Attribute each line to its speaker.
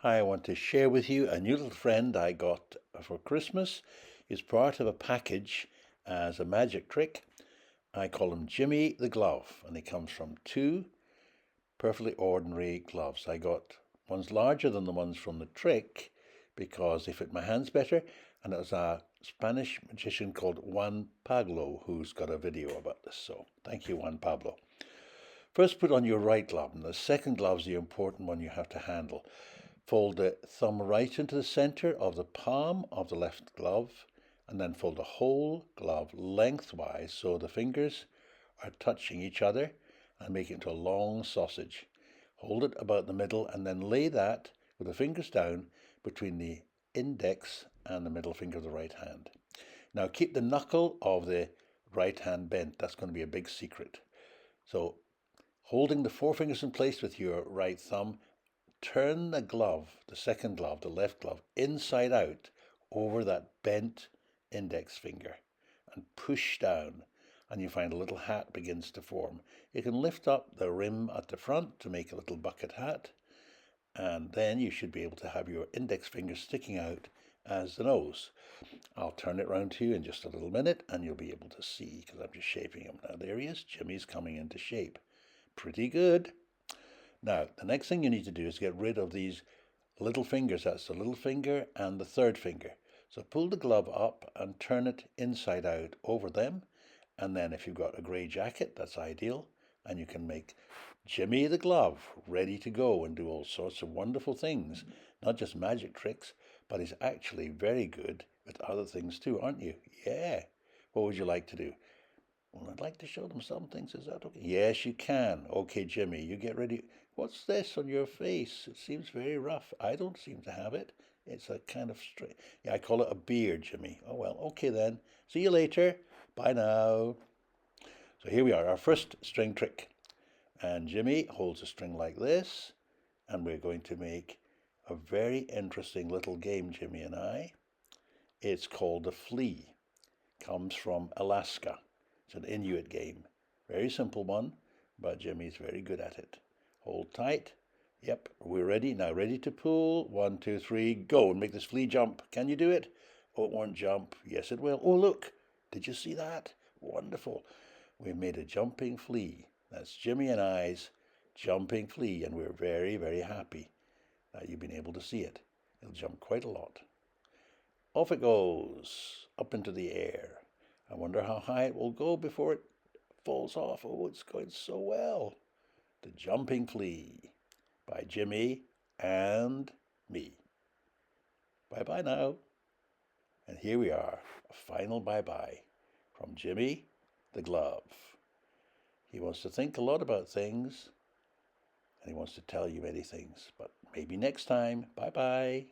Speaker 1: Hi, I want to share with you a new little friend I got for Christmas. He's part of a package as a magic trick. I call him Jimmy the Glove, and he comes from two perfectly ordinary gloves. I got ones larger than the ones from the trick because they fit my hands better, and it was a Spanish magician called Juan Pablo who's got a video about this. So thank you, Juan Pablo. First, put on your right glove, and the second glove is the important one you have to handle. Fold the thumb right into the center of the palm of the left glove, and then fold the whole glove lengthwise so the fingers are touching each other and make it into a long sausage. Hold it about the middle and then lay that with the fingers down between the index and the middle finger of the right hand. Now keep the knuckle of the right hand bent. That's going to be a big secret. So holding the four fingers in place with your right thumb, turn the glove, the second glove, the left glove, inside out over that bent index finger and push down, and you find a little hat begins to form. You can lift up the rim at the front to make a little bucket hat, and then you should be able to have your index finger sticking out as the nose. I'll turn it round to you in just a little minute and you'll be able to see because I'm just shaping him. Now there he is, Jimmy's coming into shape. Pretty good. Now, the next thing you need to do is get rid of these little fingers. That's the little finger and the third finger. So pull the glove up and turn it inside out over them. And then if you've got a grey jacket, that's ideal. And you can make Jimmy the Glove ready to go and do all sorts of wonderful things. Not just magic tricks, but he's actually very good with other things too, aren't you? Yeah. What would you like to do? Well, I'd like to show them some things. Is that okay? Yes, you can. Okay, Jimmy, you get ready. What's this on your face? It seems very rough. I don't seem to have it. It's a kind of straight. Yeah, I call it a beard, Jimmy. Oh, well, okay then. See you later. Bye now. So here we are, our first string trick. And Jimmy holds a string like this, and we're going to make a very interesting little game, Jimmy and I. It's called the flea. Comes from Alaska. It's an Inuit game. Very simple one, but Jimmy's very good at it. Hold tight. Yep, we're ready. Now ready to pull. 1, 2, 3, go. And make this flea jump. Can you do it? Oh, it won't jump. Yes, it will. Oh, look. Did you see that? Wonderful. We've made a jumping flea. That's Jimmy and I's jumping flea, and we're very, very happy that you've been able to see it. It'll jump quite a lot. Off it goes, up into the air. I wonder how high it will go before it falls off. Oh, it's going so well. The Jumping Flea by Jimmy and me. Bye-bye now. And here we are, a final bye-bye from Jimmy the Glove. He wants to think a lot about things, and he wants to tell you many things, but maybe next time. Bye-bye.